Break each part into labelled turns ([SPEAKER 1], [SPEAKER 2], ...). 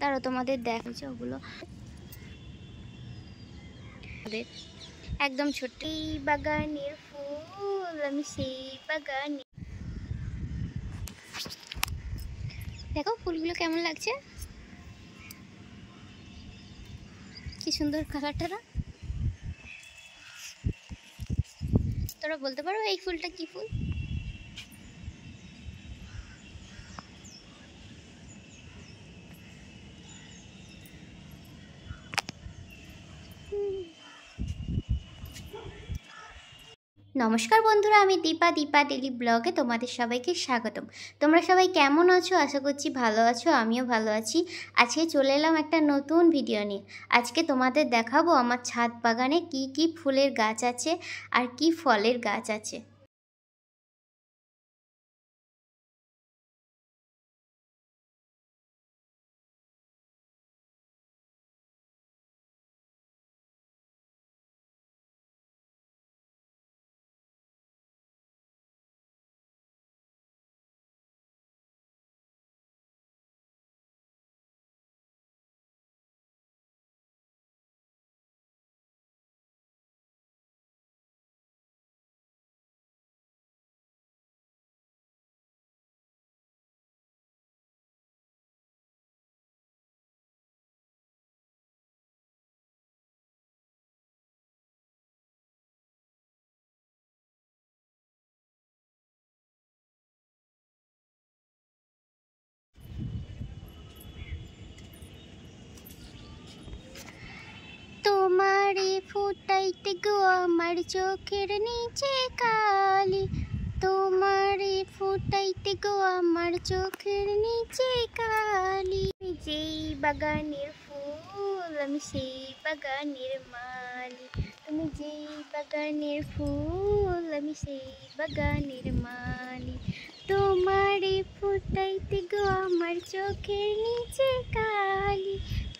[SPEAKER 1] দাঁড়াও তোমাদের দেখাচ্ছে ওগুলো একদম ছোট্ট। এই বাগানের ফুল আমি সেই বাগানে, দেখো ফুলগুলো কেমন লাগছে, কি সুন্দর কালারটা না? তোরা বলতে পারো এই ফুলটা কি ফুল? নমস্কার বন্ধুরা, আমি দীপা ডেলি ব্লগে তোমাদের সবাইকে স্বাগতম। তোমরা সবাই কেমন আছো? আশা করছি ভালো আছো, আমিও ভালো আছি। আজকে চলে এলাম একটা নতুন ভিডিও নিয়ে। আজকে তোমাদের দেখাবো আমার ছাদ বাগানে কি কি ফুলের গাছ আছে আর কি ফলের গাছ আছে। তোমারে ফুটাইতে গো আমার চোখের নিচে কালি, তোমারে ফুটাইতে গো আমার চোখের নিচে কালি। যেই বাগানের ফুল আমি সেই বাগানের মালি, তুমি যেই বাগানের ফুল আমি সেই বাগানের মালি। তোমারে ফুটাইতে গো আমার চোখের নিচে কালি,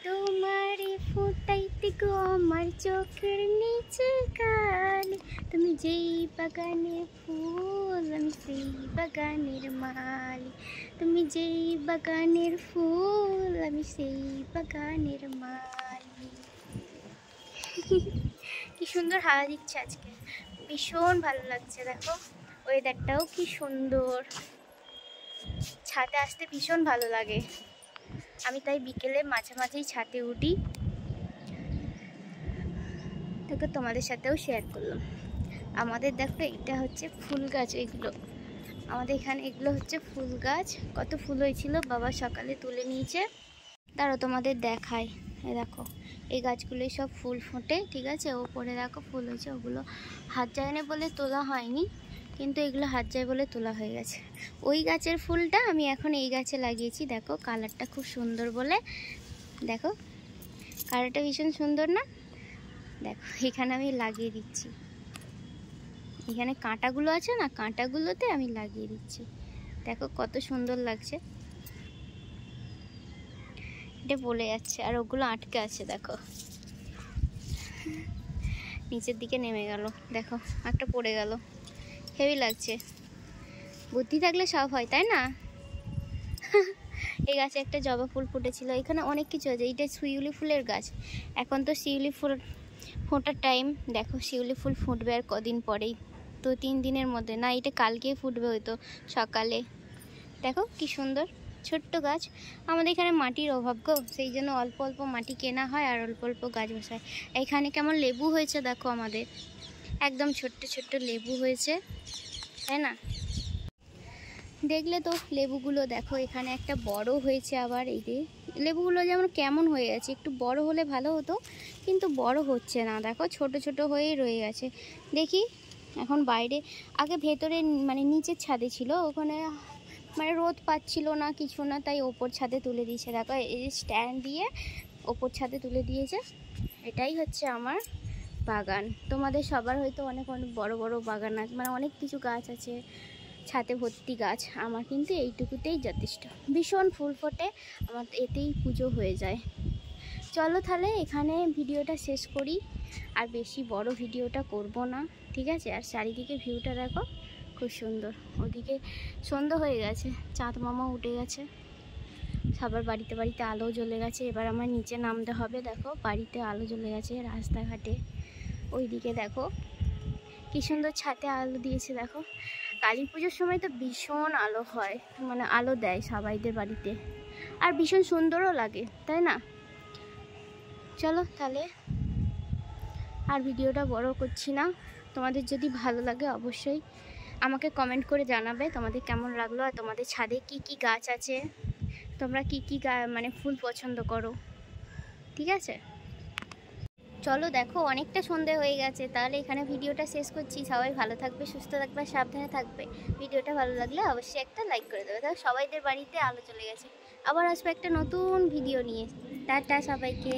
[SPEAKER 1] তোমারে ফুটাইতে গো আমার চোখের নিচে কালি। তুমি যেই বাগানের ফুল আমি সেই বাগানের মালি, তুমি যেই বাগানের ফুল আমি সেই বাগানের মালি। কি সুন্দর হাওয়া দিচ্ছে আজকে, ভীষণ ভালো লাগছে। দেখো ওয়েদারটাও কি সুন্দর, ছাদে আসতে ভীষণ ভালো লাগে। আমি তাই বিকেলে মাঝে মাঝেই ছাদে উঠি, দেখো তোমাদের সাথেও শেয়ার করলাম। আমাদের দেখো এটা হচ্ছে ফুল গাছ, এগুলো আমাদের এখানে এগুলো হচ্ছে ফুল গাছ। কত ফুল হয়েছিল, বাবা সকালে তুলে নিয়েছে। দাঁড়াও তোমাদের দেখায়, দেখো এই গাছগুলোই সব ফুল ফোটে, ঠিক আছে? ওপরে দেখো ফুল হয়েছে, ওগুলো হাত যায় না বলে তোলা হয়নি, কিন্তু এগুলো হাত যায় বলে তোলা হয়ে গেছে। ওই গাছের ফুলটা আমি এখন এই গাছে লাগিয়েছি, দেখো কালারটা খুব সুন্দর বলে। দেখো কালারটা ভীষণ সুন্দর না? দেখো এখানে আমি লাগিয়ে দিচ্ছি, এখানে কাঁটাগুলো আছে না, কাঁটাগুলোতে আমি লাগিয়ে দিচ্ছি। দেখো কত সুন্দর লাগছে, এটা বলে যাচ্ছে আর ওগুলো আটকে আছে। দেখো নিচের দিকে নেমে গেল, দেখো একটা পড়ে গেল, হেভি লাগছে। বুদ্ধি থাকলে সব হয়, তাই না? এই গাছে একটা জবা ফুল ফুটেছিল, এখানে অনেক কিছু আছে। এটা শিউলি ফুলের গাছ, এখন তো শিউলি ফুল ফোটার টাইম। দেখো শিউলি ফুল ফুটবে আর কদিন পরেই, 2-3 দিনের মধ্যে। না, এটা কালকেই ফুটবে হয়তো সকালে। দেখো কি সুন্দর ছোট্ট গাছ। আমাদের এখানে মাটির অভাব গো, সেই জন্য অল্প অল্প মাটি কেনা হয় আর অল্প অল্প গাছ বসায়। এইখানে কেমন লেবু হয়েছে দেখো, আমাদের একদম ছোট্ট ছোট্ট লেবু হয়েছে, তাই না? দেখলে তো লেবুগুলো, দেখো এখানে একটা বড় হয়েছে আবার। এই যে লেবুগুলো যেমন কেমন হয়ে গেছে, একটু বড় হলে ভালো হতো, কিন্তু বড় হচ্ছে না। দেখো ছোট ছোট হয়েই রয়ে গেছে। দেখি এখন বাইরে, আগে ভেতরে মানে নিচের ছাদে ছিল, ওখানে মানে রোদ পাচ্ছিল না কিছু না, তাই ওপর ছাদে তুলে দিয়েছে। দেখো এই যে স্ট্যান্ড দিয়ে ওপর ছাদে তুলে দিয়েছে। এটাই হচ্ছে আমার বাগান। তোমাদের সবার হয়তো অনেক অনেক বড় বড় বাগান আছে, মানে অনেক কিছু গাছ আছে, ছাদে ভর্তি গাছ। আমার কিন্তু এইটুকুতেই যথেষ্ট, ভীষণ ফুল ফোটে আমার, এতেই পুজো হয়ে যায়। চলো তাহলে এখানে ভিডিওটা শেষ করি, আর বেশি বড় ভিডিওটা করব না, ঠিক আছে? আর চারিদিকে ভিউটা দেখো খুব সুন্দর, ওদিকে সন্ধ্যা হয়ে গেছে, চাঁদ মামা উঠে গেছে, সবার বাড়িতে বাড়িতে আলো জ্বলে গেছে। এবার আমার নিচে নামতে হবে। দেখো বাড়িতে আলো জ্বলে গেছে, রাস্তাঘাটে ওইদিকে দেখো কি সুন্দর ছাদে আলো দিয়েছে। দেখো কালী পুজোর সময় তো ভীষণ আলো হয়, মানে আলো দেয় সবাইদের বাড়িতে, আর ভীষণ সুন্দরও লাগে, তাই না? চলো তাহলে আর ভিডিওটা বড় করছি না। তোমাদের যদি ভালো লাগে অবশ্যই আমাকে কমেন্ট করে জানাবে তোমাদের কেমন লাগলো, আর তোমাদের ছাদে কি কি গাছ আছে, তোমরা কি কি মানে ফুল পছন্দ করো, ঠিক আছে? চলো দেখো অনেকটা সন্ধে হয়ে গেছে, তাহলে এখানে ভিডিওটা শেষ করছি। সবাই ভালো থাকবে, সুস্থ থাকবে, সাবধানে থাকবে। ভিডিওটা ভালো লাগলে অবশ্যই একটা লাইক করে দেবে। দেখো সবাইদের বাড়িতে আলো চলে গেছে। আবার আসবো একটা নতুন ভিডিও নিয়ে। টাটা সবাইকে।